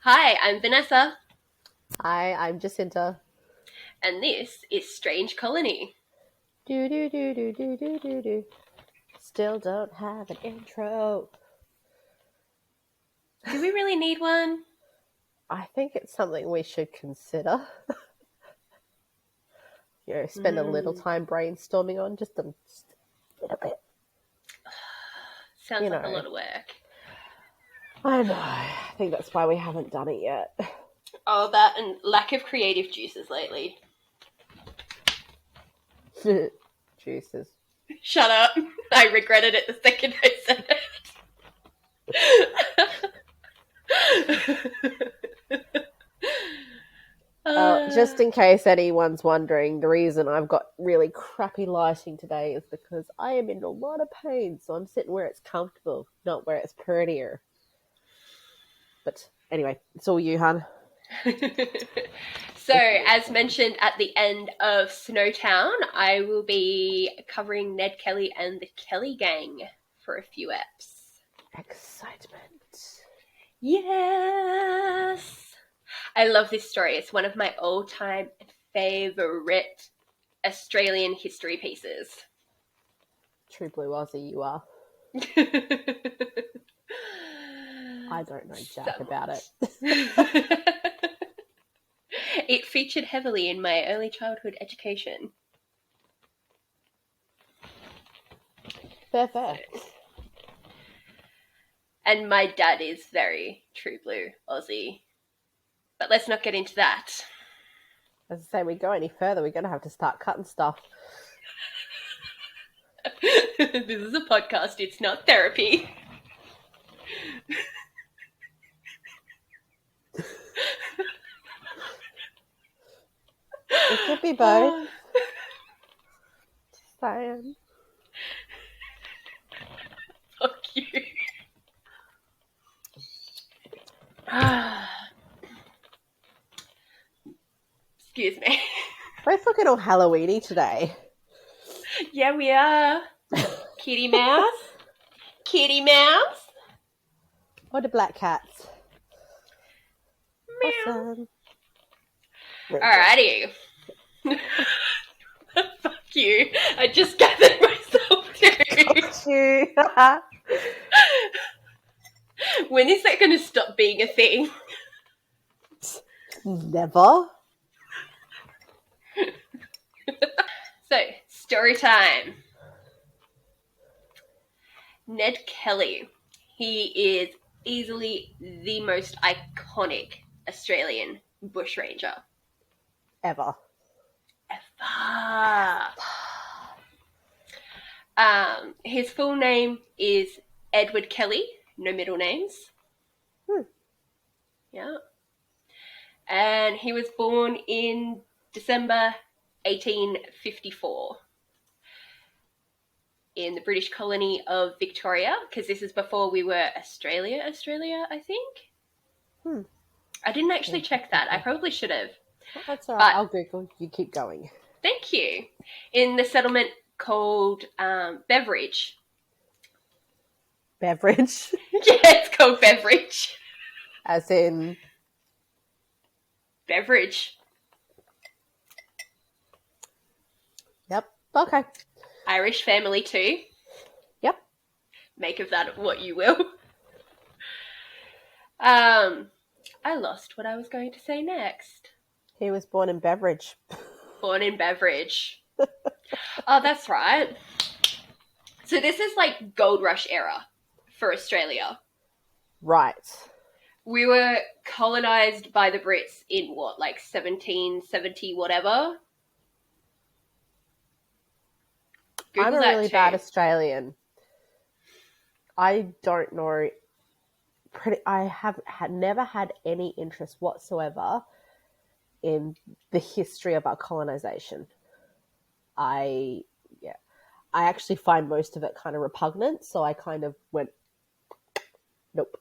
Hi, I'm Vanessa, Hi, I'm Jacinta. and this is Strange Colony. Do do do do do do do do. Still don't have an intro. Do we really need one? I think it's something we should consider. Spend a little Hmm, time brainstorming on just a little bit. sounds You like a know, lot of work. I know. I think that's why we haven't done it yet. Oh, that and lack of creative juices lately. Juices. Shut up. I regretted it the second I said it. Just in case anyone's wondering, the reason I've got really crappy lighting today is because I am in a lot of pain, so I'm sitting where it's comfortable, not where it's prettier. But anyway, it's all you, hun. So, as mentioned at the end of Snowtown, I will be covering Ned Kelly and the Kelly Gang for a few eps. Excitement. Yes! I love this story. It's one of my all-time favorite Australian history pieces. True blue Aussie, you are. I don't know jack about Somewhat. it. It featured heavily in my early childhood education. Fair. And my dad is very true blue Aussie. But let's not get into that. As I say, we go any further, we're going to have to start cutting stuff. This is a podcast, it's not therapy. It could be both. Saying. Fuck you. Excuse me. We're looking all Halloweeny today. Yeah, we are. Kitty Mouse. Kitty Mouse. Or the black cats. Meow. Awesome. Alrighty. Fuck you. I just gathered myself too. When is that going to stop being a thing? Never. So, story time. Ned Kelly. He is easily the most iconic Australian bushranger Ever. ever. His full name is Edward Kelly, no middle names. Yeah. And he was born in December 1854 in the British colony of Victoria, because this is before we were Australia, I think. I didn't actually check that. I probably should have. That's all right. I'll Google. You keep going. Thank you. In the settlement called Beveridge. Beverage? Yeah, it's called Beveridge. As in... Beveridge. Yep. Okay. Irish family too. Yep. Make of that what you will. I lost what I was going to say next. He was born in Beveridge. Born in Beveridge. Oh, that's right. So this is like gold rush era for Australia. Right. We were colonized by the Brits in what, like 1770 whatever? Google I'm a that really too. bad Australian. I don't know. I have never had any interest whatsoever in the history of our colonization. I actually find most of it kind of repugnant, so I kind of went, nope.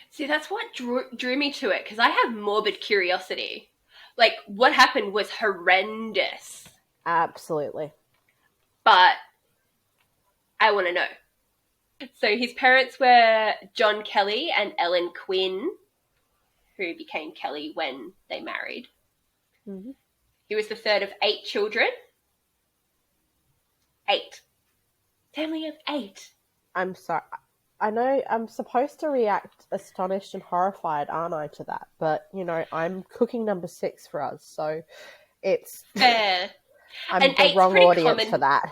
See, that's what drew me to it, because I have morbid curiosity. Like, what happened was horrendous. Absolutely. But I want to know. So his parents were John Kelly and Ellen Quinn. who became Kelly when they married. Mm-hmm. He was the third of 8 children. 8. Family of 8. I'm sorry. I know I'm supposed to react astonished and horrified, aren't I, to that? But, I'm cooking number 6 for us, so it's... Fair. I'm and the wrong audience for that.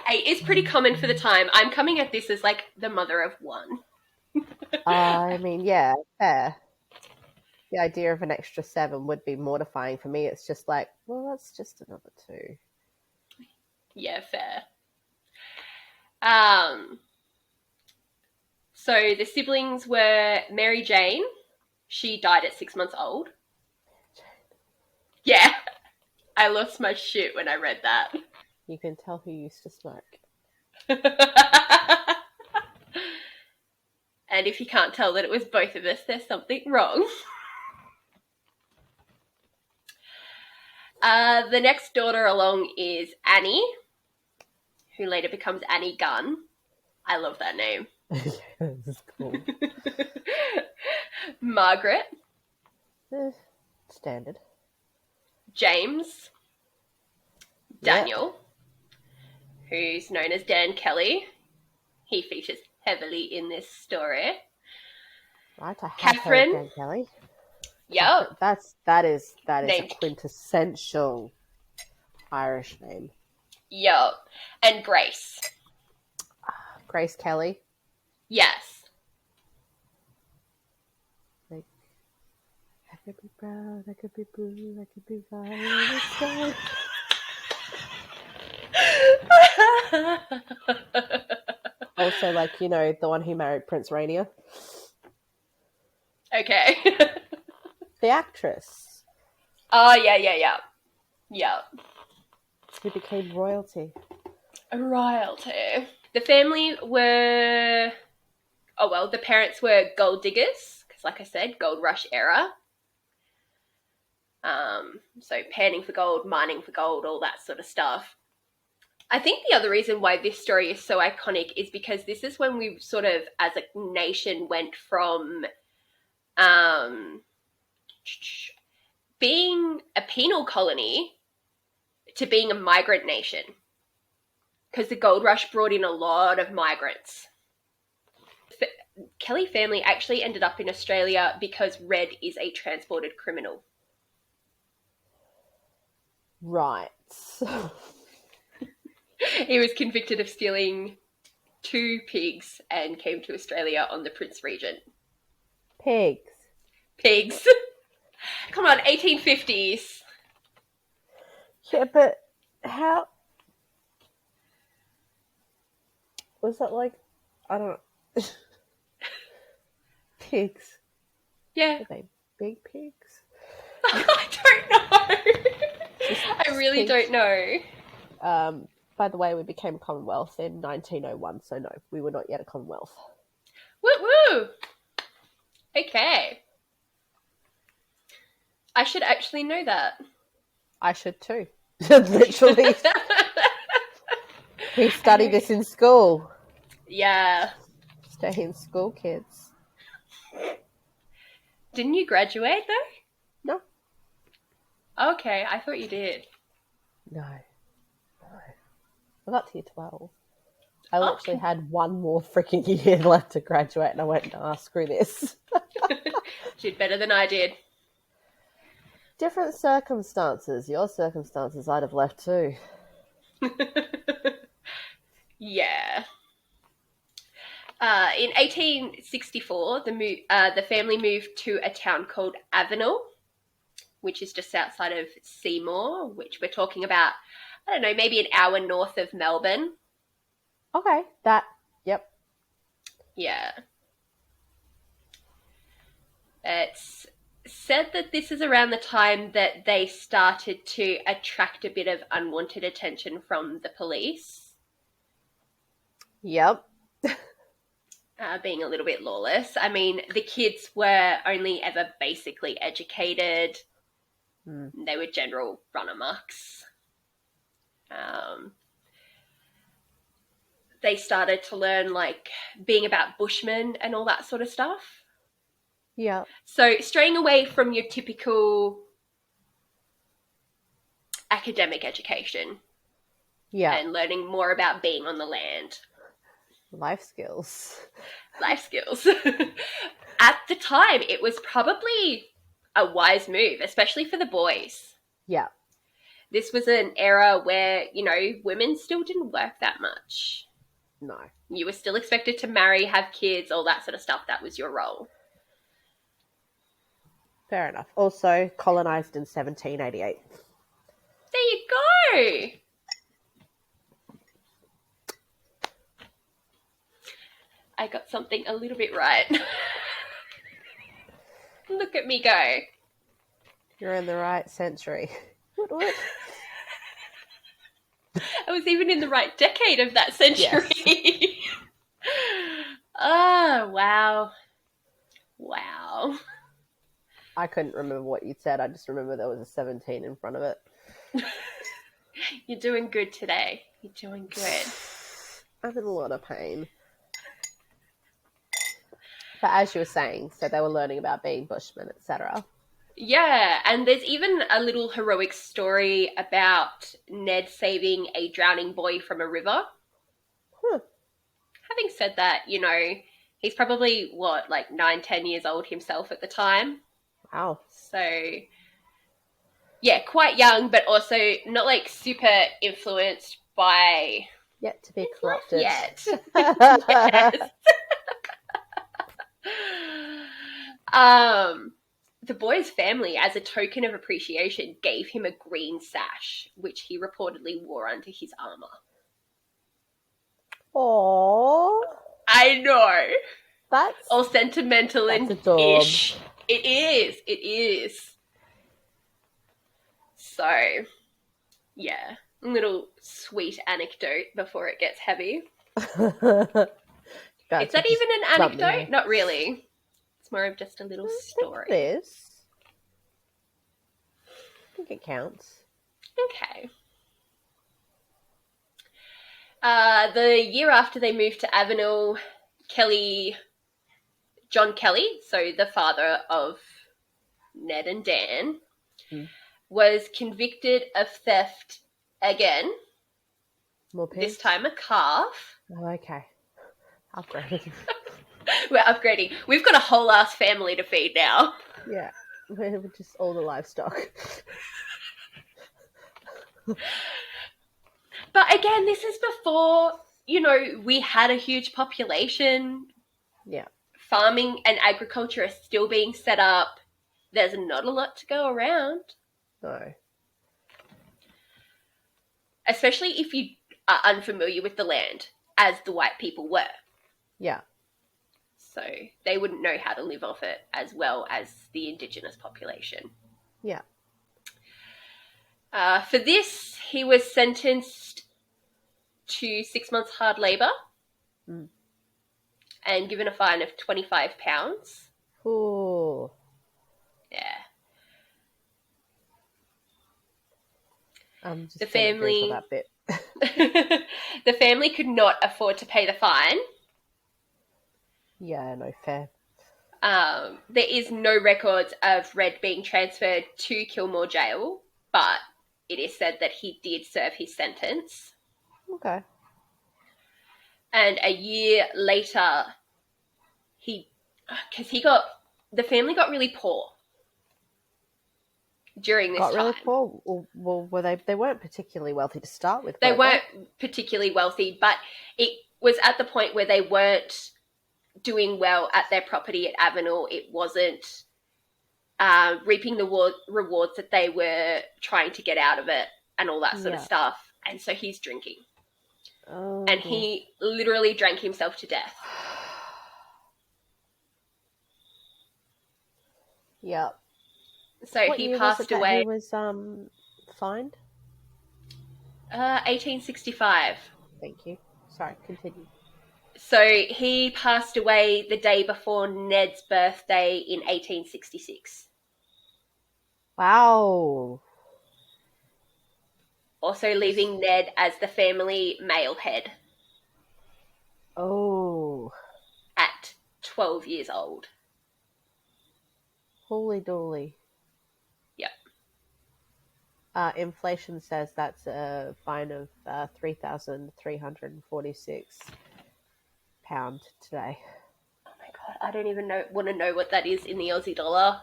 8 is pretty common for the time. I'm coming at this as, like, the mother of 1. I mean, yeah, fair. The idea of an extra 7 would be mortifying for me. It's just like, well, that's just another 2. Yeah, fair. So the siblings were Mary Jane. She died at 6 months old. Yeah. I lost my shit when I read that. You can tell who used to smoke. And if you can't tell that it was both of us, there's something wrong. The next daughter along is Annie, who later becomes Annie Gunn. I love that name. This is cool. Margaret. Standard. James. Daniel, who's known as Dan Kelly. He features heavily in this story. Right, I have Catherine. heard Dan Kelly. Yep. That is Named a quintessential Irish name. Yep. And Grace. Grace Kelly. Yes. Like, I could be proud, I could be blue, I could be violet. Also, like, the one who married Prince Rainier. Okay. The actress. Oh, yeah. Who became royalty. Royalty. The family were... the parents were gold diggers, because like I said, gold rush era. So panning for gold, mining for gold, all that sort of stuff. I think the other reason why this story is so iconic is because this is when we sort of, as a nation, went from being a penal colony to being a migrant nation. Because the gold rush brought in a lot of migrants. The Kelly family actually ended up in Australia because Red is a transported criminal. Right. He was convicted of stealing 2 pigs and came to Australia on the Prince Regent. Pigs. Come on, 1850s. Yeah, but how... Was that like... I don't know. Pigs. Yeah. Are they big pigs? I don't know. I really don't know. By the way, we became a Commonwealth in 1901, so no, we were not yet a Commonwealth. Woo-woo! Okay. I should actually know that. I should too. Literally. We study this in school. Yeah. Stay in school, kids. Didn't you graduate, though? No. Okay, I thought you did. No. I got to year 12. I literally had one more freaking year left to graduate, and I went, nah, screw this. Did better than I did. Different circumstances. Your circumstances I'd have left too. Yeah. In 1864, the family moved to a town called Avenel, which is just outside of Seymour, which we're talking about, I don't know, maybe an hour north of Melbourne. Okay, yep. Yeah. It's said that this is around the time that they started to attract a bit of unwanted attention from the police. Yep. Being a little bit lawless. I mean, the kids were only ever basically educated. They were general run-amucks. They started to learn, like, being about bushmen and all that sort of stuff. Yeah. So straying away from your typical academic education Yeah. and learning more about being on the land. Life skills. Life skills. At the time, it was probably a wise move, especially for the boys. Yeah. This was an era where, women still didn't work that much. No. You were still expected to marry, have kids, all that sort of stuff. That was your role. Fair enough. Also colonized in 1788. There you go. I got something a little bit right. Look at me go. You're in the right century. What? I was even in the right decade of that century. Yes. Oh, wow. Wow. I couldn't remember what you said. I just remember there was a 17 in front of it. You're doing good today. You're doing good. I'm in a lot of pain. But as you were saying, so they were learning about being bushmen, etc. Yeah, and there's even a little heroic story about Ned saving a drowning boy from a river. Having said that, he's probably, 9, 10 years old himself at the time. Wow. So, yeah, quite young, but also not, super influenced by... Yet to be corrupted. Yet. Yes. The boy's family, as a token of appreciation, gave him a green sash, which he reportedly wore under his armor. Aww. I know. That's all sentimental and ish. It is. So, yeah, a little sweet anecdote before it gets heavy. Is that even an anecdote? Not really. It's more of just a little story. It is. I think it counts. Okay. The year after they moved to Avenel, John Kelly, so the father of Ned and Dan, was convicted of theft again. More pigs? This time a calf. Oh, okay. Upgrading. We're upgrading. We've got a whole ass family to feed now. Yeah. We're just all the livestock. But again, this is before, we had a huge population. Yeah. Farming and agriculture are still being set up. There's not a lot to go around. No. Especially if you are unfamiliar with the land, as the white people were. Yeah. So they wouldn't know how to live off it as well as the indigenous population. Yeah. For this, he was sentenced to 6 months hard labour and given a fine of £25. Ooh. Yeah. I'm just the family that bit. The family could not afford to pay the fine. Yeah, no, fair. There is no records of Red being transferred to Kilmore Jail, but it is said that he did serve his sentence. Okay. And a year later, the family got really poor during this time. Got really poor? Well, they weren't particularly wealthy to start with. They weren't particularly wealthy, but it was at the point where they weren't doing well at their property at Avenel. It wasn't reaping the rewards that they were trying to get out of it and all that sort of stuff. And so he's drinking. Oh, and he literally drank himself to death. Yep. So what he year passed was it that away. He was fined. 1865. Thank you. Sorry, continue. So he passed away the day before Ned's birthday in 1866. Wow. Also leaving Ned as the family male head. Oh. At 12 years old. Holy dooly. Yep. Inflation says that's a fine of £3,346 today. Oh my god, I don't even want to know what that is in the Aussie dollar.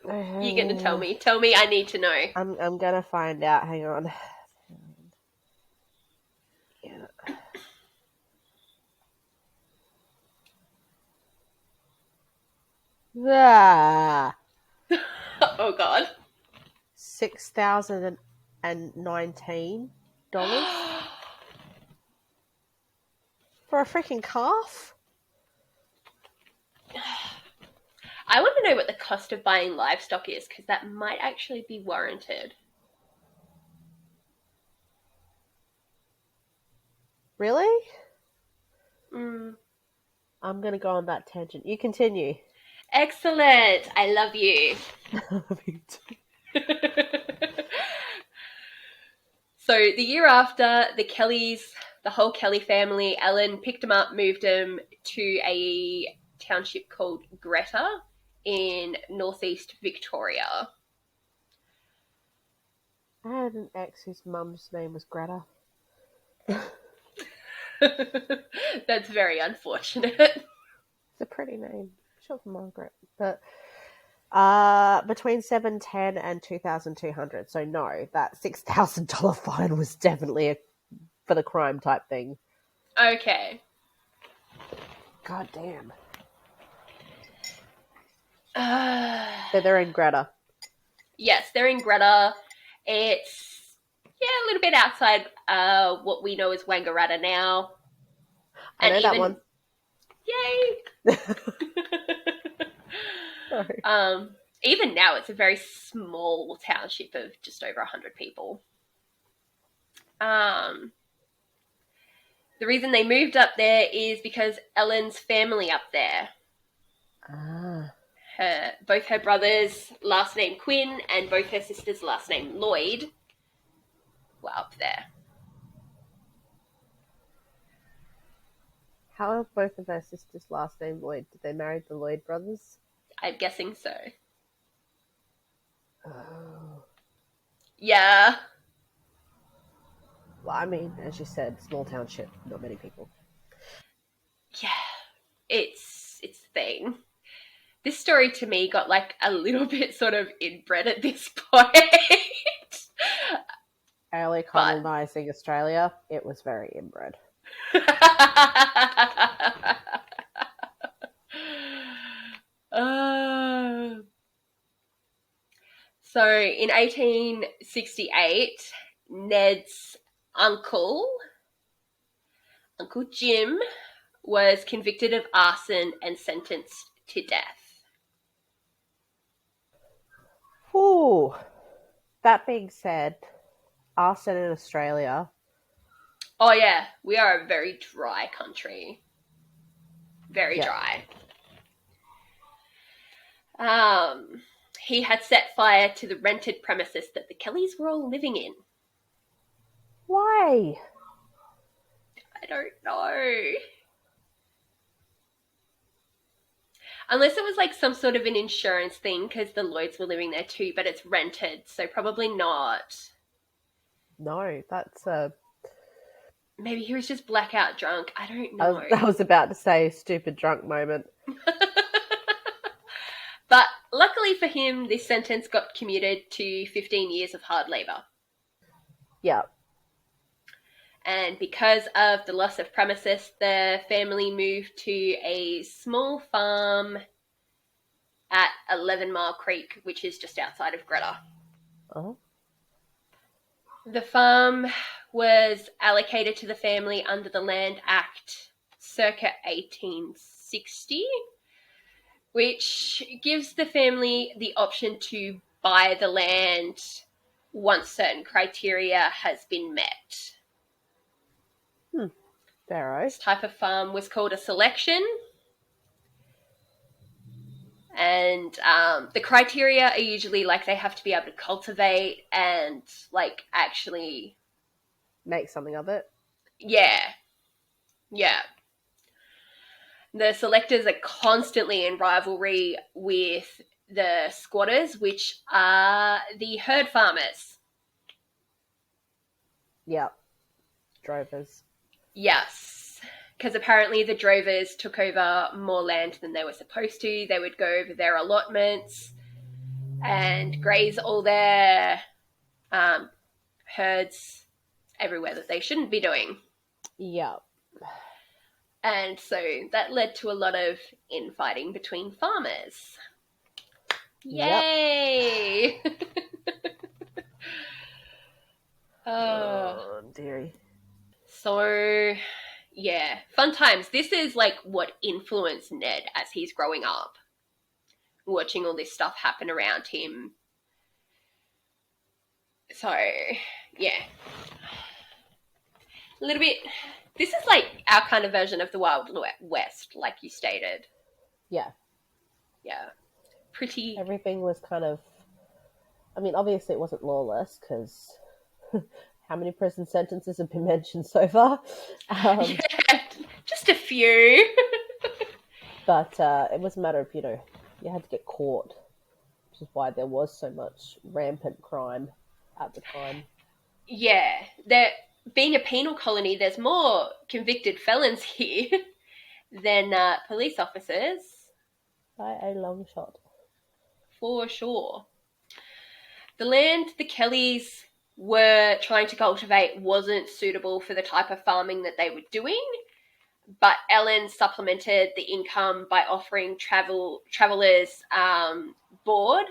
You're going to tell me. Tell me, I need to know. I'm going to find out. Hang on. Yeah. Ah, Oh god. $6,019 for a freaking calf? I want to know what the cost of buying livestock is, because that might actually be warranted. Really? Mm. I'm going to go on that tangent. You continue. Excellent. I love you. Me too. So the year after, the whole Kelly family, Ellen picked him up, moved him to a township called Greta in northeast Victoria. I had an ex whose mum's name was Greta. That's very unfortunate. It's a pretty name. Short for Margaret. But between 710 and 2,200. So no, that $6,000 fine was definitely for the crime type thing. Okay. God damn. So they're in Greta. Yes, they're in Greta. It's a little bit outside what we know as Wangaratta now. I know that one. Yay! Sorry. Even now, it's a very small township of just over 100 people. The reason they moved up there is because Ellen's family up there. Both her brothers' last name Quinn and both her sisters' last name Lloyd were up there. How are both of her sisters' last name Lloyd? Did they marry the Lloyd brothers? I'm guessing so. Oh. Yeah. Well, I mean, as you said, small township, not many people. Yeah. It's the thing. This story to me got like a little bit sort of inbred at this point. Early colonising Australia, it was very inbred. So in 1868, Ned's uncle Jim, was convicted of arson and sentenced to death. Ooh. That being said, arson in Australia. Oh yeah, we are a very dry country. Very dry. He had set fire to the rented premises that the Kellys were all living in. Why? I don't know. Unless it was like some sort of an insurance thing because the Lloyds were living there too, but it's rented, so probably not. No, that's Maybe he was just blackout drunk. I don't know. I was about to say stupid drunk moment. But luckily for him, this sentence got commuted to 15 years of hard labour. Yeah. And because of the loss of premises, the family moved to a small farm at 11 Mile Creek, which is just outside of Greta. Uh-huh. The farm was allocated to the family under the Land Act circa 1860, which gives the family the option to buy the land once certain criteria has been met. Fair. This type of farm was called a selection. And the criteria are usually like they have to be able to cultivate and like actually make something of it. Yeah. The selectors are constantly in rivalry with the squatters, which are the herd farmers. Yep. Drovers. Yes, because apparently the drovers took over more land than they were supposed to. They would go over their allotments and graze all their herds everywhere that they shouldn't be doing. Yep. And so that led to a lot of infighting between farmers. Yay! Yep. Oh, dearie. So, yeah, fun times. This is like what influenced Ned as he's growing up, watching all this stuff happen around him. So, yeah. A little bit. This is like our kind of version of the Wild West, like you stated. Yeah. Yeah. Pretty. Everything was kind of. I mean, obviously it wasn't lawless because how many prison sentences have been mentioned so far? Yeah, just a few. But it was a matter of, you had to get caught, which is why there was so much rampant crime at the time. Yeah, being a penal colony, there's more convicted felons here than police officers. By a long shot. For sure. The land the Kellys were trying to cultivate wasn't suitable for the type of farming that they were doing, but Ellen supplemented the income by offering travelers board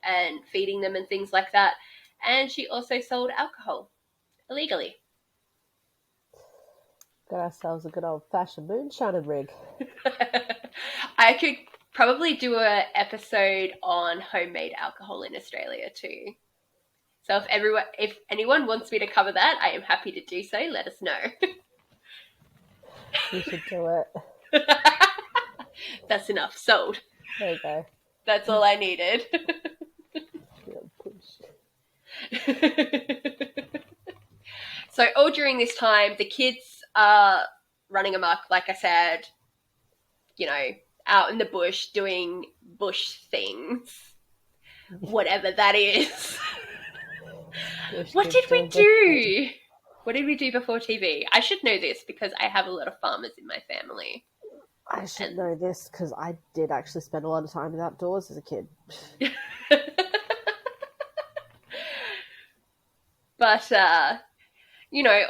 and feeding them and things like that. And she also sold alcohol illegally. Got ourselves a good old-fashioned moonshining rig. I could probably do an episode on homemade alcohol in Australia too. So if anyone wants me to cover that, I am happy to do so. Let us know. You should do it. That's enough. Sold. There you go. That's all I needed. So all during this time, the kids are running amok, like I said, out in the bush doing bush things. Whatever that is. What did we do? What did we do before TV? I should know this because I have a lot of farmers in my family. I should know this because I did actually spend a lot of time outdoors as a kid. But,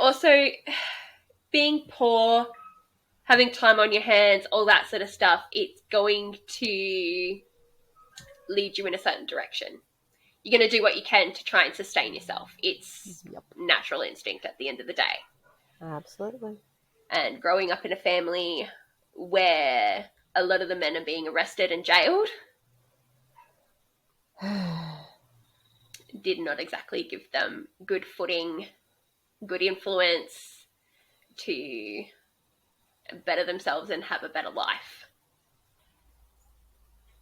also being poor, having time on your hands, all that sort of stuff, it's going to lead you in a certain direction. You're going to do what you can to try and sustain yourself. It's natural instinct at the end of the day. Absolutely. And growing up in a family where a lot of the men are being arrested and jailed did not exactly give them good footing, good influence to better themselves and have a better life.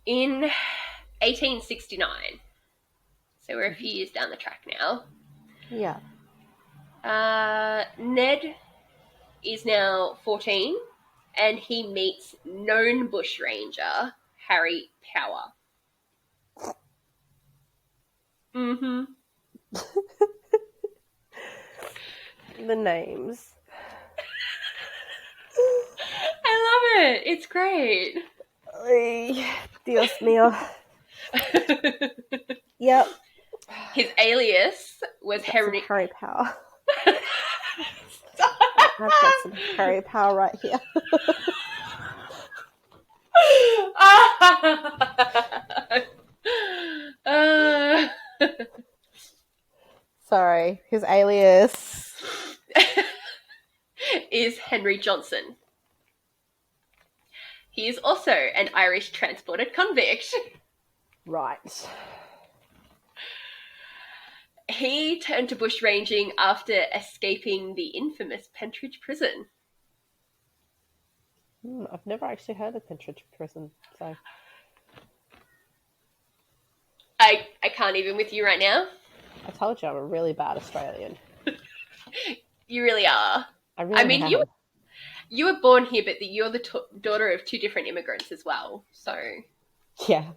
In 1869, so we're a few years down the track now. Yeah. Ned is now 14 and he meets known bushranger Harry Power. Mm-hmm. The names. I love it. It's great. Ay, Dios mío. Yep. His alias was Henry Power. I've got some Harry Power right here. Sorry, his alias is Henry Johnson. He is also an Irish transported convict. Right. He turned to bushranging after escaping the infamous Pentridge prison. I've never actually heard of Pentridge prison, so... I can't even with you right now. I told you I'm a really bad Australian. You really are. I mean, You were born here, but you're the daughter of two different immigrants as well. So, Yeah.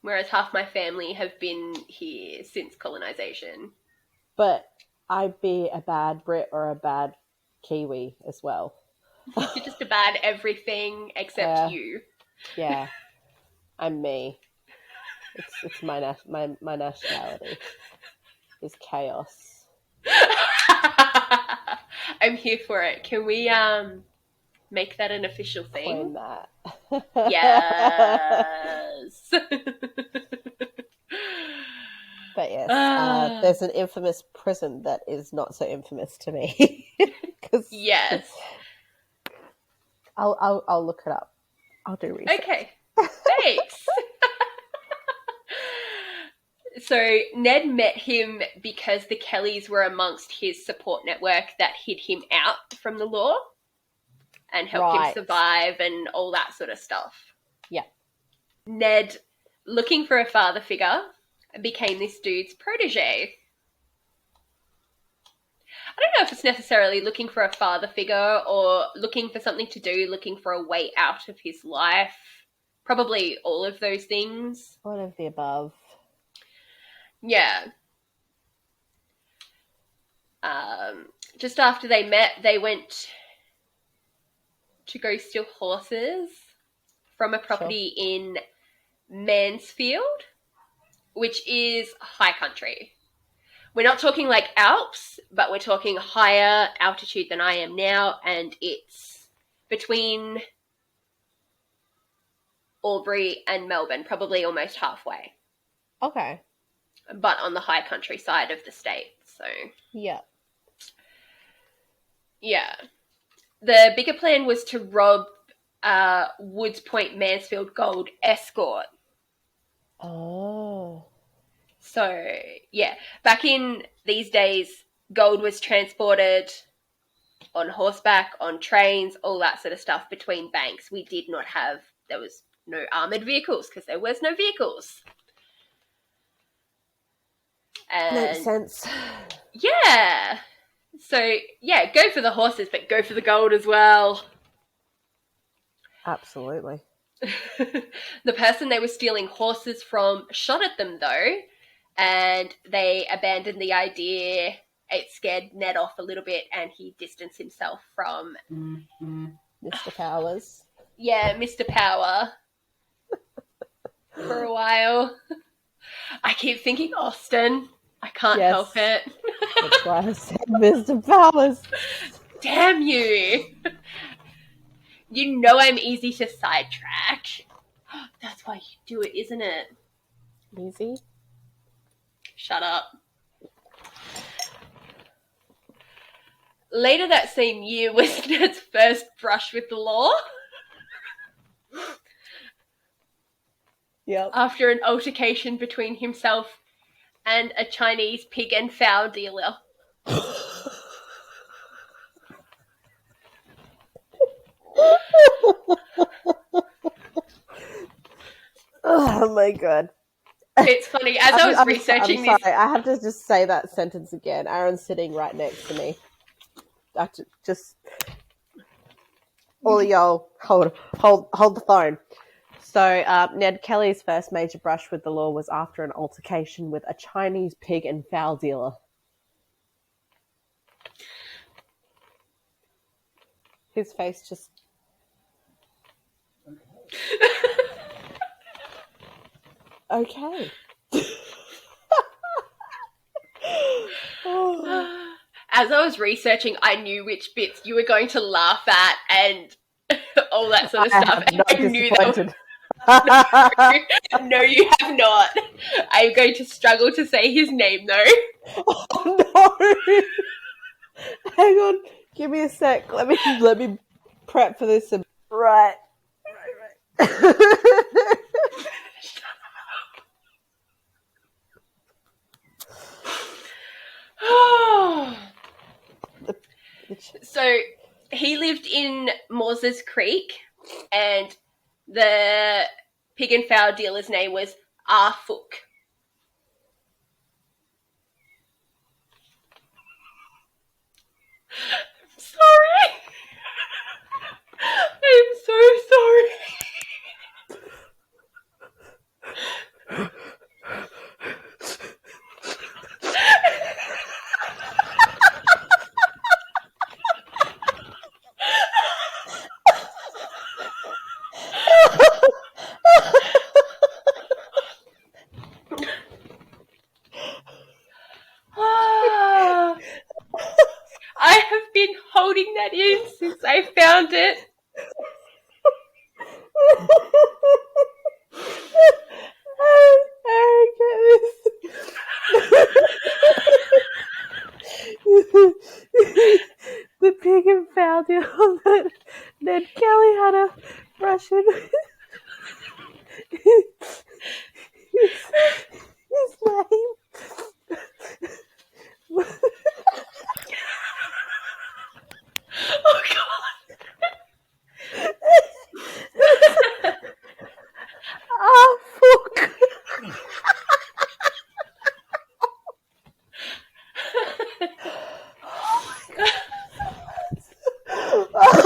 whereas half my family have been here since colonization. But I'd be a bad Brit or a bad Kiwi as well. You're just a bad everything except you. Yeah. I'm me. It's my nationality is chaos. I'm here for it. Can we make that an official thing? Claim that. Yes. But yes, there's an infamous prison that is not so infamous to me. Yes. I'll look it up. I'll do research. Okay. Thanks. So Ned met him because the Kellys were amongst his support network that hid him out from the law and helped him survive and all that sort of stuff. Yeah. Ned, looking for a father figure, became this dude's protege. I don't know if it's necessarily looking for a father figure or looking for something to do, looking for a way out of his life. Probably all of those things. All of the above. Yeah. Just after they met, they went to go steal horses from a property in Mansfield, which is high country. We're not talking like Alps, but we're talking higher altitude than I am now, and it's between Albury and Melbourne, probably almost halfway. Okay. But on the high country side of the state, so... Yeah. Yeah. The bigger plan was to rob Woods Point Mansfield Gold Escort. Oh. So, yeah. Back in these days, gold was transported on horseback, on trains, all that sort of stuff between banks. We did not have... There was no armoured vehicles because there was no vehicles. And, makes sense. Yeah. So, yeah, go for the horses, but go for the gold as well. Absolutely. The person they were stealing horses from shot at them, though, and they abandoned the idea. It scared Ned off a little bit, and he distanced himself from... Mr. Powers. Yeah, Mr. Power. For a while. I keep thinking Austin. I can't help it. That's why I said Mr. Powers. Damn you. You know I'm easy to sidetrack. That's why you do it, isn't it? Easy? Shut up. Later that same year was Ned's first brush with the law. Yep. After an altercation between himself and a Chinese pig and fowl dealer. Oh my god. It's funny, as I was researching this... I have to just say that sentence again. Aaron's sitting right next to me. I just... All of y'all, hold the phone. So, Ned Kelly's first major brush with the law was after an altercation with a Chinese pig and fowl dealer. His face just... Okay. As I was researching, I knew which bits you were going to laugh at and all that sort of stuff. I knew that. No, you have not. I'm going to struggle to say his name, though. Oh, no. Hang on. Give me a sec. Let me prep for this. Right. So he lived in Moses Creek, and the pig and fowl dealer's name was Ah Fook. Sorry. I am so sorry. I have been holding that in since I found it. The pig and found it on that Ned Kelly had a Russian. His name. Oh god. Ah, fuck.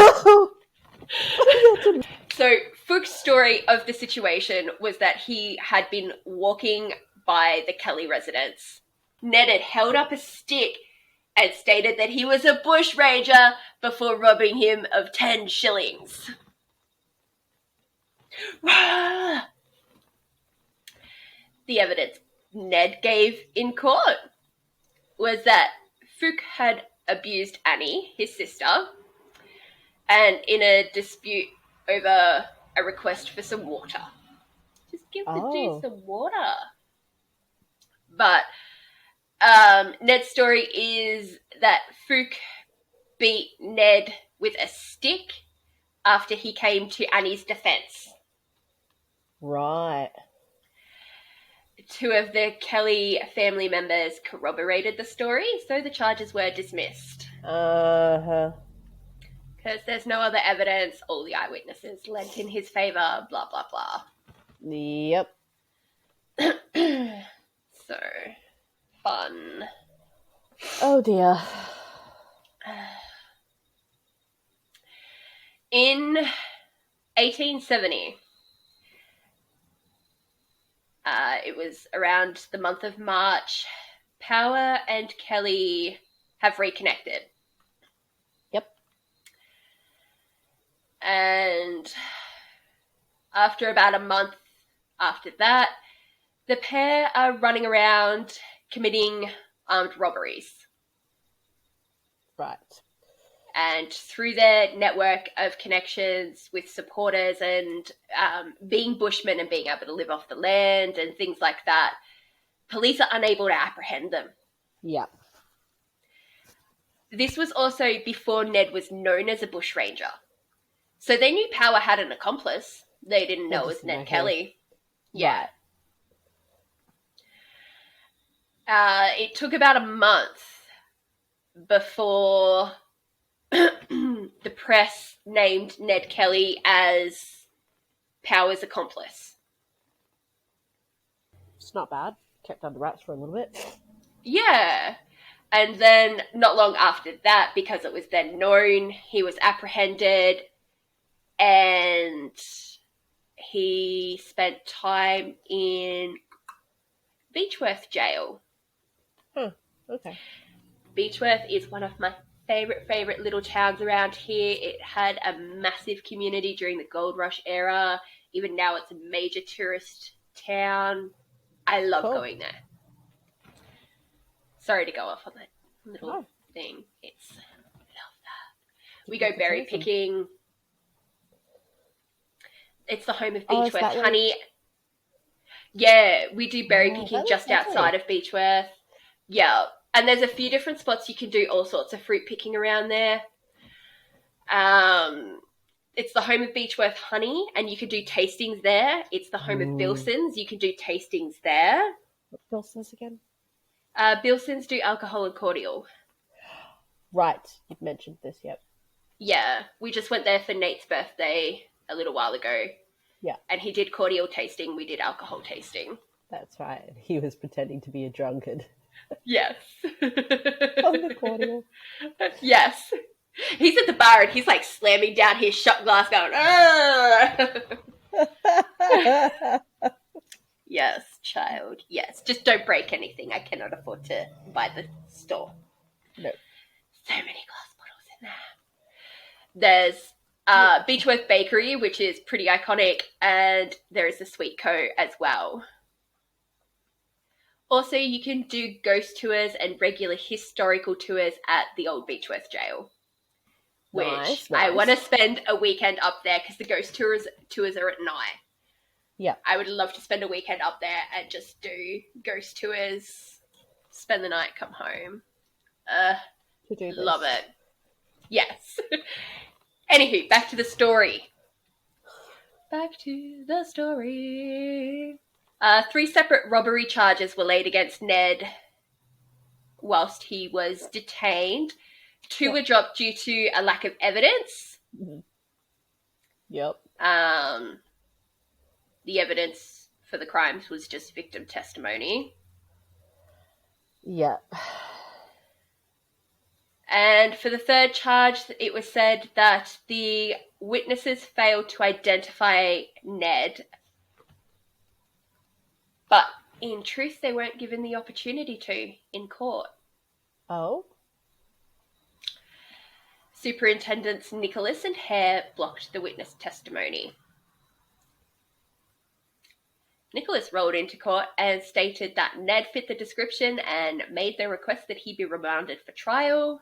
Oh. So, Fook's story of the situation was that he had been walking by the Kelly residence. Ned had held up a stick and stated that he was a bushranger before robbing him of 10 shillings. The evidence Ned gave in court was that Fook had abused Annie, his sister, and in a dispute over a request for some water. Just give the dude some water. But Ned's story is that Fook beat Ned with a stick after he came to Annie's defense. Right. Two of the Kelly family members corroborated the story, so the charges were dismissed. Uh-huh. Because there's no other evidence, all the eyewitnesses lent in his favour, blah, blah, blah. Yep. So, fun. Oh dear. In 1870, it was around the month of March, Power and Kelly have reconnected. Yep. And after about a month after that, the pair are running around committing armed robberies. Right. And through their network of connections with supporters and being bushmen and being able to live off the land and things like that, police are unable to apprehend them. Yep. This was also before Ned was known as a bushranger. So they knew Power had an accomplice. They didn't know it was Ned Kelly. Yeah. Right. It took about a month before the press named Ned Kelly as Power's accomplice. It's not bad. Kept under wraps for a little bit. Yeah. And then not long after that, because it was then known, he was apprehended and he spent time in Beechworth jail. Huh. Okay. Beechworth is one of my favorite little towns around here. It had a massive community during the Gold Rush era. Even now it's a major tourist town. I love going there. Sorry to go off on that little thing. I love that. We go berry picking. It's the home of Beechworth honey. Yeah, we do berry picking just outside of Beechworth. Yeah. And there's a few different spots you can do all sorts of fruit picking around there. It's the home of Beechworth honey, and you can do tastings there. It's the home of Bilsons. You can do tastings there. What's Bilsons again? Bilsons do alcohol and cordial. Right. You've mentioned this, yep. Yeah. We just went there for Nate's birthday a little while ago. Yeah. And he did cordial tasting. We did alcohol tasting. That's right. He was pretending to be a drunkard. Yes. On the cordial. Yes. He's at the bar and he's like slamming down his shot glass going, yes, child. Yes. Just don't break anything. I cannot afford to buy the store. No. So many glass bottles in there. There's Beechworth Bakery, which is pretty iconic, and there is the Sweet Co as well. Also, you can do ghost tours and regular historical tours at the old Beechworth Jail, which Nice. I want to spend a weekend up there because the ghost tours are at night. Yeah. I would love to spend a weekend up there and just do ghost tours, spend the night, come home. To do this. Love it. Yes. Anywho, back to the story. Back to the story. 3 separate robbery charges were laid against Ned whilst he was detained. 2 were dropped due to a lack of evidence. Mm-hmm. Yep. The evidence for the crimes was just victim testimony. Yeah. And for the 3rd charge, it was said that the witnesses failed to identify Ned, but in truth, they weren't given the opportunity to in court. Oh? Superintendents Nicholas and Hare blocked the witness testimony. Nicholas rolled into court and stated that Ned fit the description and made the request that he be remanded for trial.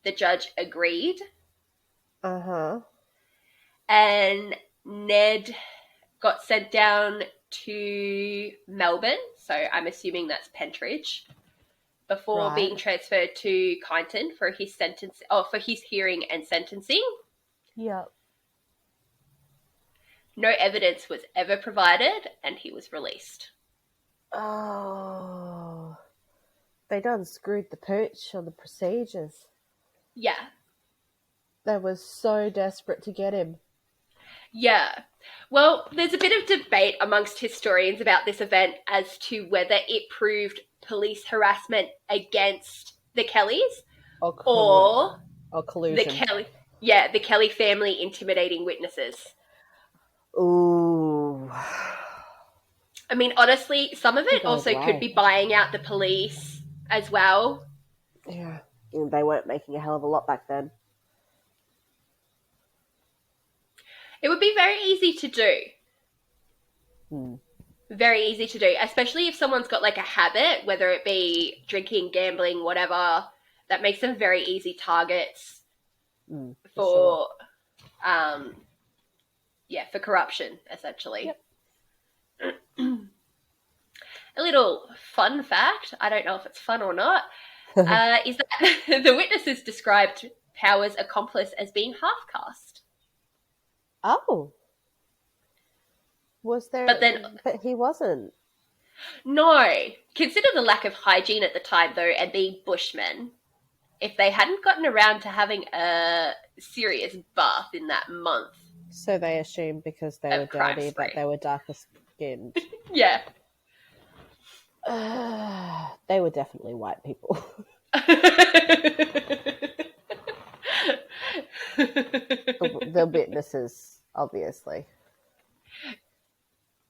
The judge agreed. Uh-huh. And Ned got sent down to Melbourne, so I'm assuming that's Pentridge, before being transferred to Kyneton for his hearing and sentencing. Yep. No evidence was ever provided, and he was released. Oh. They done screwed the pooch on the procedures. Yeah. They were so desperate to get him. Yeah. Well, there's a bit of debate amongst historians about this event as to whether it proved police harassment against the Kellys or collusion. the Kelly family intimidating witnesses. Ooh. I mean, honestly, some of it also could be buying out the police as well. Yeah. And they weren't making a hell of a lot back then. It would be very easy to do. Very easy to do, especially if someone's got like a habit, whether it be drinking, gambling, whatever, that makes them very easy targets for corruption, essentially. Yep. A little fun fact, I don't know if it's fun or not, is that the witnesses described Power's accomplice as being half-caste. Oh. Was there... But he wasn't. No. Consider the lack of hygiene at the time, though, and being bushmen. If they hadn't gotten around to having a serious bath in that month... So they assumed because they were dirty that they were darker skinned. Yeah. They were definitely white people. The witnesses, obviously.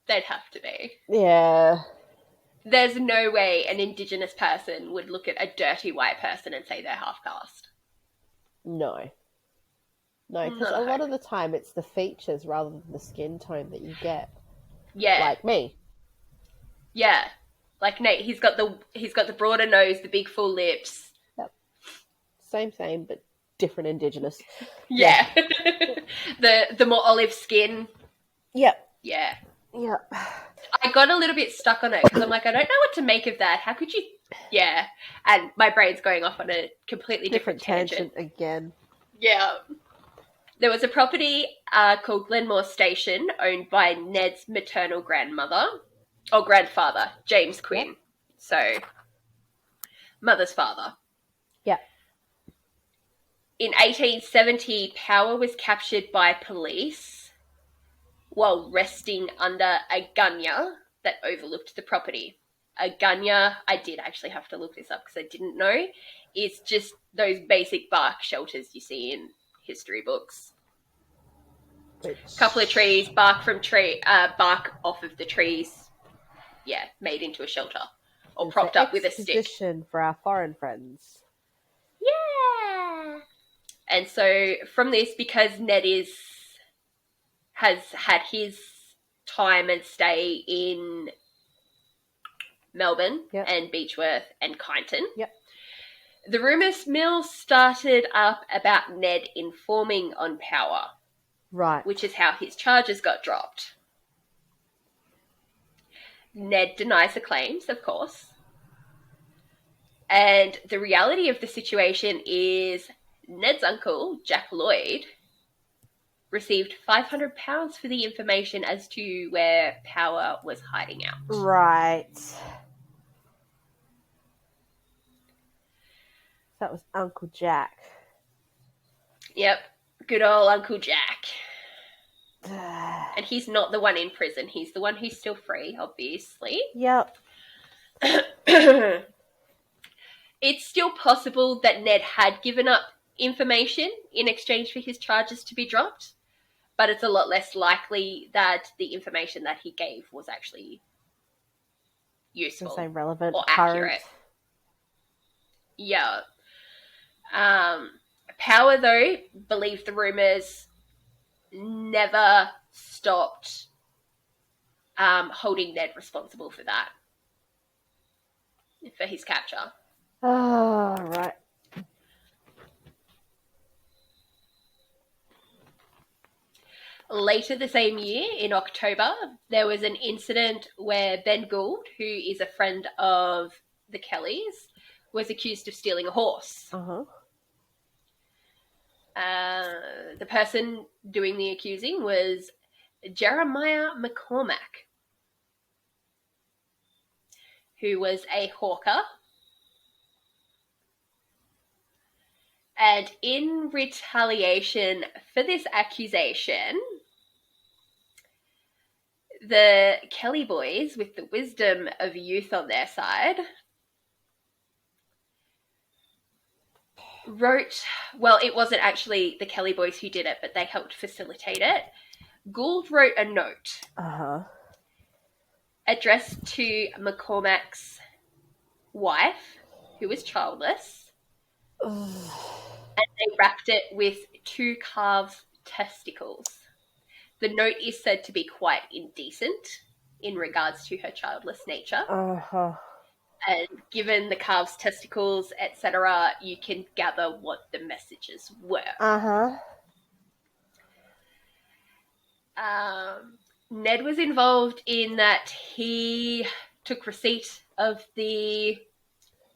They'd have to be. Yeah. There's no way an Indigenous person would look at a dirty white person and say they're half-caste. No. No, because a lot of the time it's the features rather than the skin tone that you get. Yeah. Like me. Yeah. Like Nate, he's got the broader nose, the big full lips. Yep. Same, but different Indigenous. Yeah. the more olive skin. Yep. Yeah. Yep. I got a little bit stuck on it because I'm like, I don't know what to make of that. How could you... Yeah. And my brain's going off on a completely different tangent. Again. Yeah. There was a property called Glenmore Station owned by Ned's maternal grandmother. Or grandfather, James Quinn. Yep. So, mother's father. Yeah. In 1870, Power was captured by police while resting under a gunya that overlooked the property. A gunya, I did actually have to look this up because I didn't know. It's just those basic bark shelters you see in history books. Couple of trees, bark off of the trees, made into a shelter or propped up with a stick. Exposition for our foreign friends. Yeah. And so from this, because Ned has had his time and stay in Melbourne and Beechworth and Kyneton, the rumours mill started up about Ned informing on Power. Right. Which is how his charges got dropped. Ned denies the claims, of course. And the reality of the situation is Ned's uncle, Jack Lloyd, received £500 for the information as to where Power was hiding out. Right. That was Uncle Jack. Yep. Good old Uncle Jack. And he's not the one in prison. He's the one who's still free, obviously. Yep. It's still possible that Ned had given up information in exchange for his charges to be dropped, but it's a lot less likely that the information that he gave was actually useful relevant or current. accurate. Yeah. Power, though, believed the rumours never stopped holding Ned responsible for that, for his capture. Oh, right. Later the same year, in October, there was an incident where Ben Gould, who is a friend of the Kellys, was accused of stealing a horse. Uh-huh. The person doing the accusing was Jeremiah McCormack, who was a hawker. And in retaliation for this accusation, the Kelly boys, with the wisdom of youth on their side, it wasn't actually the Kelly boys who did it, but they helped facilitate it. Gould wrote a note addressed to McCormack's wife, who was childless, and they wrapped it with 2 calves' testicles. The note is said to be quite indecent in regards to her childless nature. And given the calves' testicles, etc., you can gather what the messages were. Ned was involved in that he took receipt of the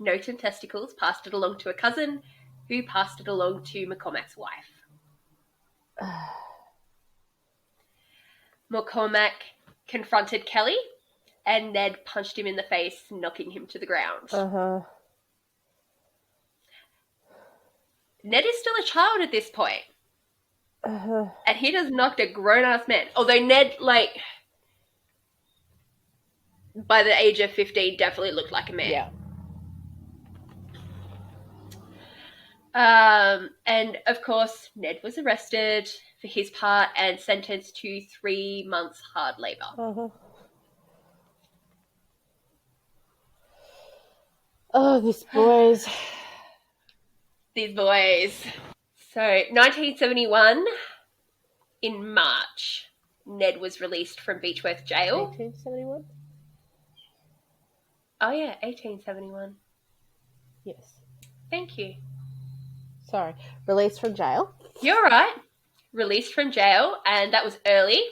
note and testicles, passed it along to a cousin, who passed it along to McCormack's wife. McCormack confronted Kelly, and Ned punched him in the face, knocking him to the ground. Ned is still a child at this point. And he just knocked a grown-ass man. Although Ned, by the age of 15, definitely looked like a man. Yeah. And, of course, Ned was arrested for his part and sentenced to 3 months hard labour. Oh, these boys. These boys. So, 1971, in March, Ned was released from Beechworth Jail. 1871? Oh, yeah, 1871. Yes. Thank you. Sorry. Released from jail? You're right. Released from jail, and that was early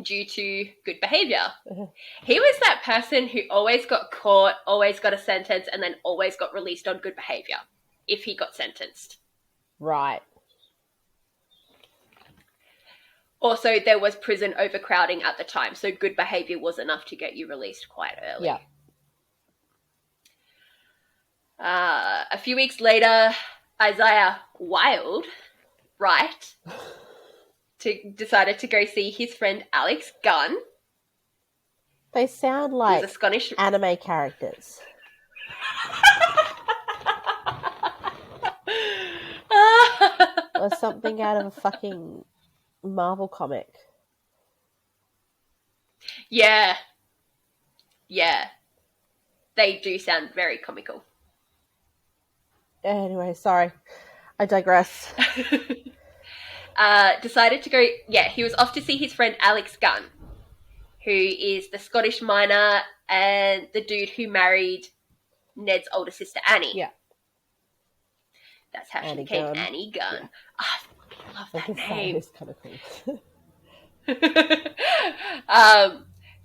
due to good behaviour. He was that person who always got caught, always got a sentence, and then always got released on good behaviour if he got sentenced. Right. Also, there was prison overcrowding at the time, so good behaviour was enough to get you released quite early. Yeah. A few weeks later, Isaiah Wilde, decided to go see his friend Alex Gunn, They sound He was like a Scottish... anime characters. Or something out of a fucking Marvel comic. Yeah. Yeah. They do sound very comical. Anyway, sorry. I digress. Decided to go... Yeah, he was off to see his friend Alex Gunn, who is the Scottish miner and the dude who married Ned's older sister, Annie. Yeah. That's how Annie she became Gunn. Annie Gunn. Yeah. Oh, I love that name. name. It's kind of cool.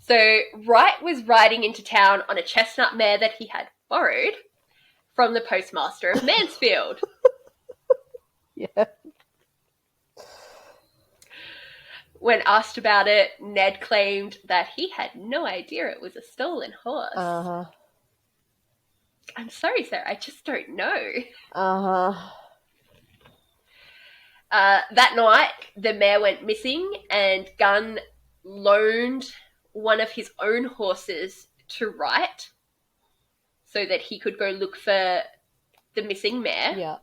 So Wright was riding into town on a chestnut mare that he had borrowed from the postmaster of Mansfield. Yeah. When asked about it, Ned claimed that he had no idea it was a stolen horse. Uh-huh. I'm sorry, sir, I just don't know. Uh-huh. That night, the mare went missing, and Gunn loaned one of his own horses to Wright so that he could go look for the missing mare. Yeah.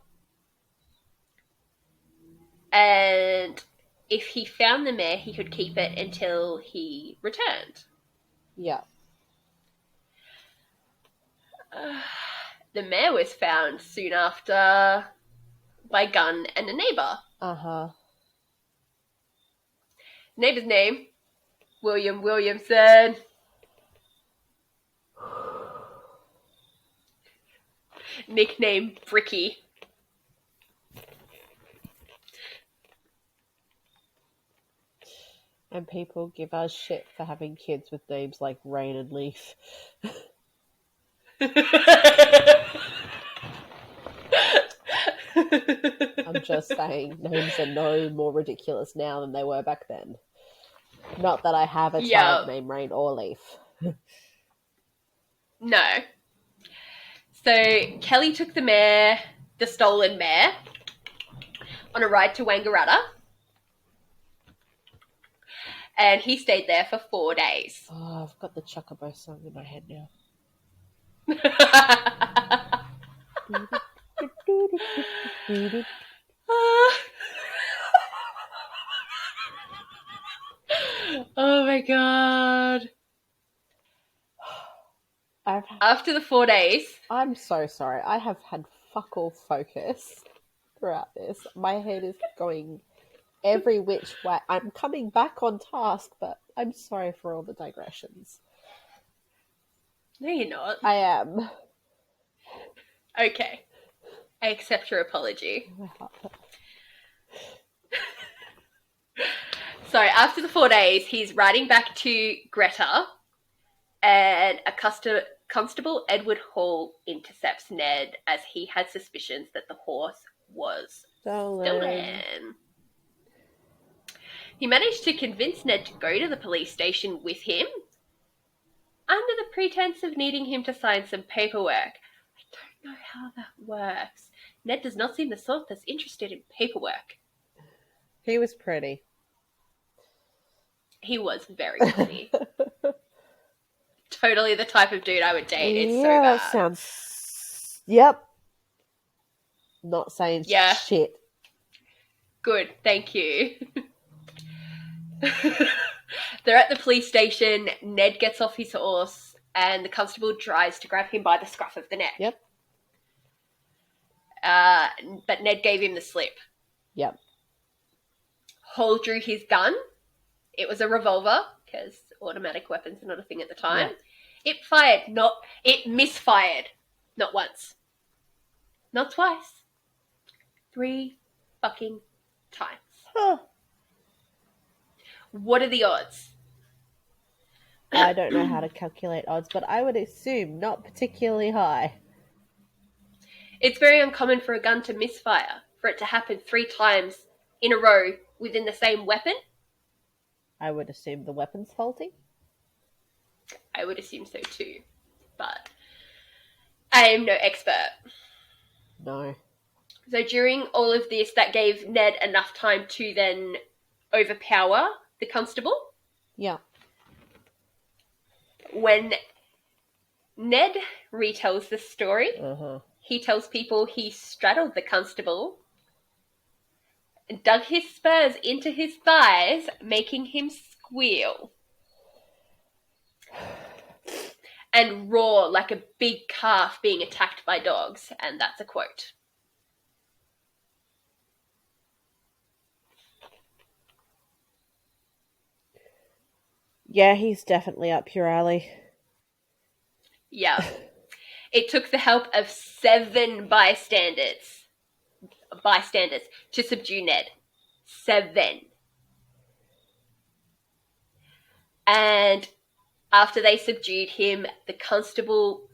And if he found the mare, he could keep it until he returned. Yeah. The mare was found soon after by Gunn and a neighbour. Uh-huh. Neighbour's name, William Williamson. Nickname Bricky. And people give us shit for having kids with names like Rain and Leaf. I'm just saying, names are no more ridiculous now than they were back then. Not that I have a child named Rain or Leaf. No. So Kelly took the mare, the stolen mare, on a ride to Wangaratta. And he stayed there for 4 days. Oh, I've got the Chocobo song in my head now. Oh my god. I've After the 4 days... I'm so sorry. I have had fuck all focus throughout this. My head is going every which way. I'm coming back on task, but I'm sorry for all the digressions. No, you're not. I am. Okay. I accept your apology. So after the 4 days, he's riding back to Greta, and a Constable Edward Hall intercepts Ned as he had suspicions that the horse was stolen. He managed to convince Ned to go to the police station with him under the pretense of needing him to sign some paperwork. I don't know how that works. Ned does not seem the sort that's interested in paperwork. He was pretty. He was very pretty. Totally the type of dude I would date. It's so bad. That sounds... Yep. Not saying shit. Good, thank you. They're at the police station. Ned gets off his horse, and the constable tries to grab him by the scruff of the neck. Yep. But Ned gave him the slip. Yep. Hall drew his gun. It was a revolver, because automatic weapons are not a thing at the time. Yep. It misfired. Not once. Not twice. 3 fucking times. Huh. What are the odds? I don't know how to calculate odds, but I would assume not particularly high. It's very uncommon for a gun to misfire, for it to happen 3 times in a row within the same weapon. I would assume the weapon's faulty. I would assume so too, but I am no expert. No. So during all of this, that gave Ned enough time to then overpower the constable. Yeah. when Ned retells the story, Uh-huh. he tells people he straddled the constable, dug his spurs into his thighs, making him squeal and roar like a big calf being attacked by dogs. And that's a quote. Yeah, he's definitely up your alley. Yeah. It took the help of 7 bystanders to subdue Ned. 7. And after they subdued him, the constable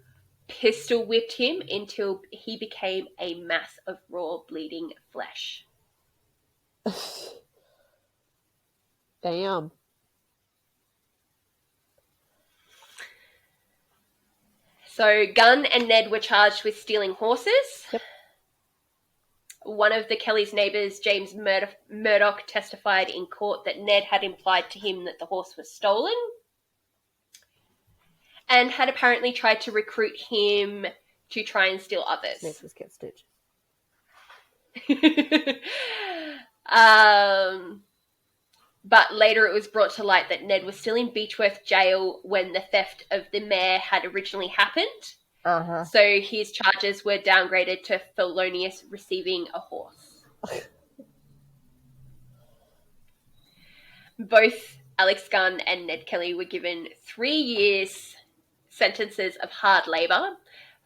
pistol whipped him until he became a mass of raw bleeding flesh. Damn. So Gunn and Ned were charged with stealing horses. Yep. One of the Kelly's neighbours, James Murdoch, testified in court that Ned had implied to him that the horse was stolen and had apparently tried to recruit him to try and steal others. Snitches get stitches. But later it was brought to light that Ned was still in Beechworth jail when the theft of the mare had originally happened. Uh-huh. So his charges were downgraded to felonious receiving a horse. Both Alex Gunn and Ned Kelly were given 3 years sentences of hard labour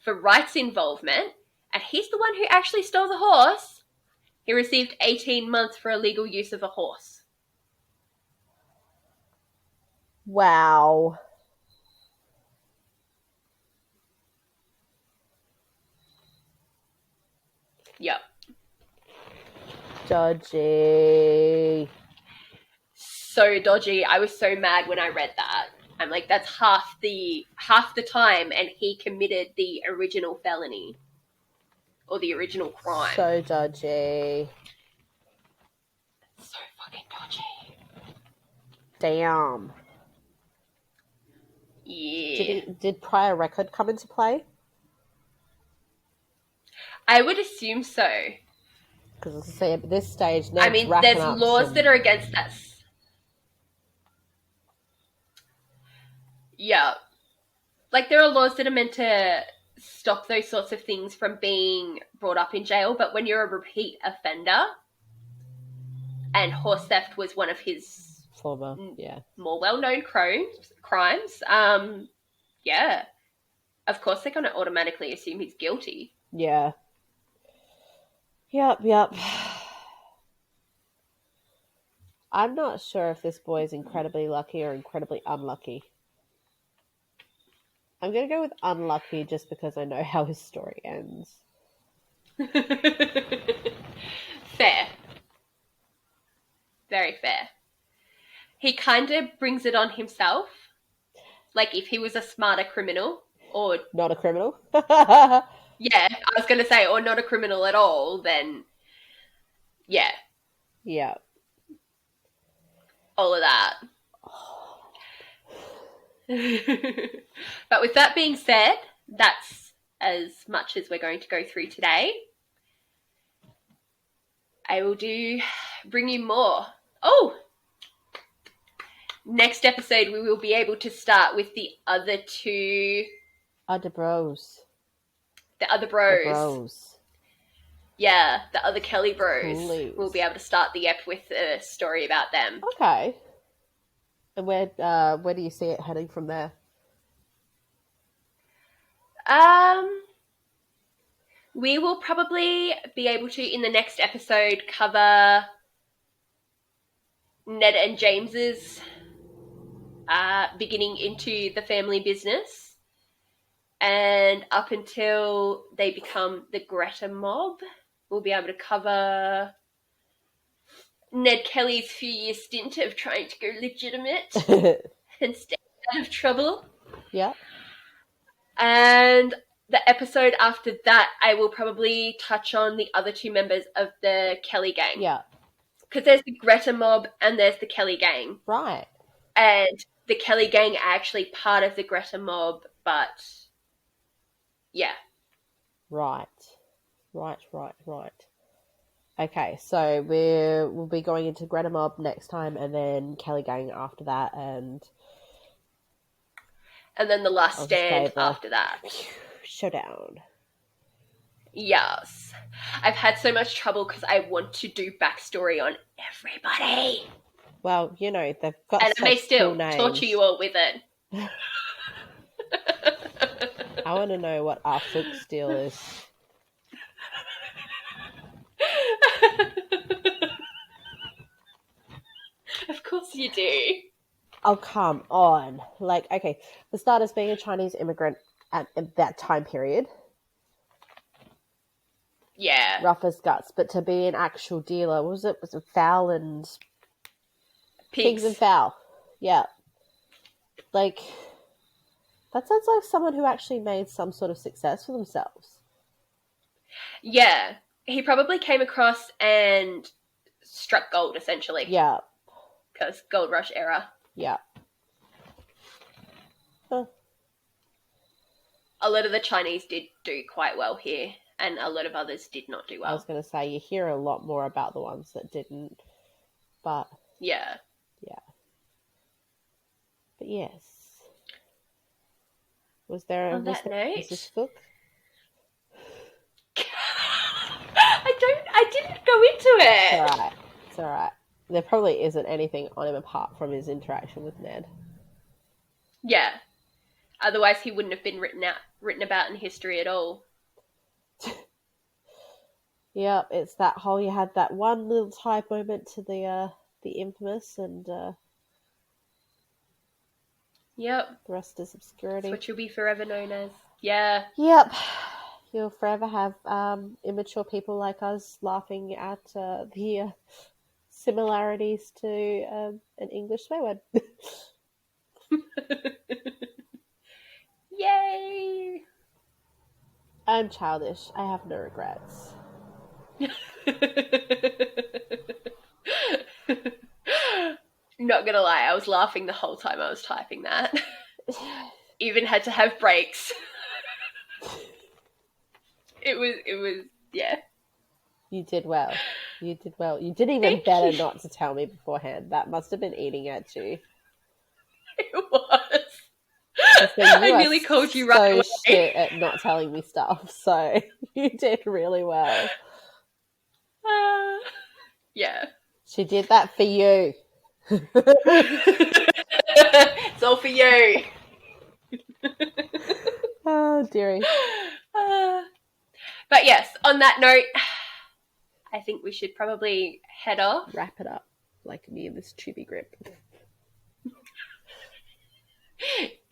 for rights involvement, and he's the one who actually stole the horse. He received 18 months for illegal use of a horse. Wow. Yep. Dodgy. So dodgy. I was so mad when I read that. I'm like, that's half the time, and he committed the original felony or the original crime. So dodgy. So fucking dodgy. Damn. Yeah. Did prior record come into play? I would assume so. Because as I say, at this stage, Ned's I mean, racking there's up laws some... that are against us. Yeah. Like, there are laws that are meant to stop those sorts of things from being brought up in jail, but when you're a repeat offender, and horse theft was one of his former, more well-known crimes, yeah, of course they're going to automatically assume he's guilty. Yeah. Yep. I'm not sure if this boy is incredibly lucky or incredibly unlucky. I'm going to go with unlucky just because I know how his story ends. Fair. Very fair. He kind of brings it on himself. Like, if he was a smarter criminal, or... Not a criminal? Yeah, I was going to say, or not a criminal at all, then... Yeah. Yeah. All of that. But with that being said, that's as much as we're going to go through today. I will bring you more. Oh! Next episode, we will be able to start with the other two... Other bros. The other bros. The bros. Yeah, the other Kelly bros. Please. We'll be able to start the ep with a story about them. Okay. And where do you see it heading from there? We will probably be able to, in the next episode, cover Ned and James's beginning into the family business, and up until they become the Greta mob, we'll be able to cover Ned Kelly's few-year stint of trying to go legitimate and stay out of trouble. Yeah. And the episode after that, I will probably touch on the other two members of the Kelly gang. Yeah. Because there's the Greta mob and there's the Kelly gang. Right. And the Kelly gang are actually part of the Greta mob, but yeah. Right. Okay, so we'll be going into Greta Mob next time, and then Kelly Gang after that, and then the Last I'll just Stand say the after that. showdown. Yes. I've had so much trouble because I want to do backstory on everybody. Well, you know, they've got And I may such still cool names. torture you all with it. I want to know what our foot steal is. Of course you do. Oh, come on. Like, okay, for starters, being a Chinese immigrant at that time period, Yeah. rough as guts, but to be an actual dealer, was it fowl and... Pigs and fowl. Yeah. Like, that sounds like someone who actually made some sort of success for themselves. Yeah. He probably came across and struck gold, essentially. Yeah. Because gold rush era. Yeah. Huh. A lot of the Chinese did do quite well here, and a lot of others did not do well. I was going to say, you hear a lot more about the ones that didn't, but... Yeah. Yeah. But yes. Was there... On that note... Was this book? I didn't go into it! It's alright. There probably isn't anything on him apart from his interaction with Ned. Yeah. Otherwise he wouldn't have been written about in history at all. Yep, it's that whole, you had that one little type moment to the infamous, and yep. The rest is obscurity. That's what you'll be forever known as. Yeah. Yep. You'll forever have immature people like us laughing at the similarities to an English swear word. Yay! I'm childish. I have no regrets. Not gonna lie, I was laughing the whole time I was typing that. Even had to have breaks. It was, yeah. You did well. You did even better not to tell me beforehand. That must have been eating at you. It was. I nearly called you right away. Shit at not telling me stuff, so you did really well. Yeah. She did that for you. It's all for you. Oh, dearie. But yes, on that note, I think we should probably head off. Wrap it up like me in this tubey grip.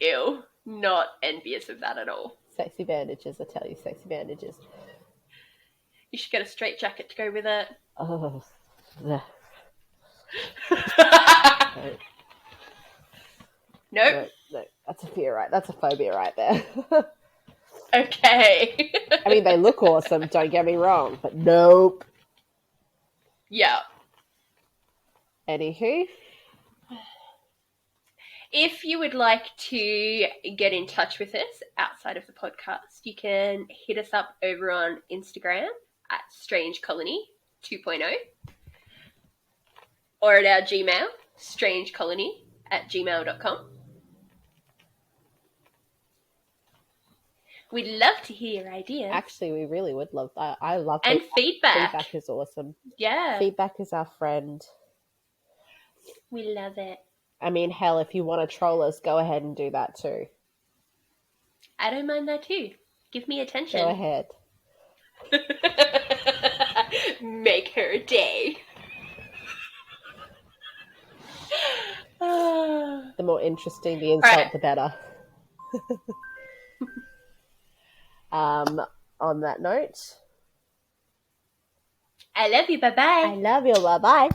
Ew. Not envious of that at all. Sexy bandages, I tell you, sexy bandages. You should get a straight jacket to go with it. Oh. No. Nope. No, that's a fear, right? That's a phobia right there. Okay. I mean, they look awesome, don't get me wrong, but nope. Yeah. Anywho. If you would like to get in touch with us outside of the podcast, you can hit us up over on Instagram at Strange Colony 2.0 or at our Gmail, strangecolony@gmail.com. We'd love to hear your ideas. Actually, we really would love that. I love and feedback. Feedback is awesome. Yeah. Feedback is our friend. We love it. I mean, hell, if you want to troll us, go ahead and do that too. I don't mind that too. Give me attention. Go ahead. Make her day. The more interesting the insult, the better. On that note, I love you. Bye-bye. I love you. Bye-bye.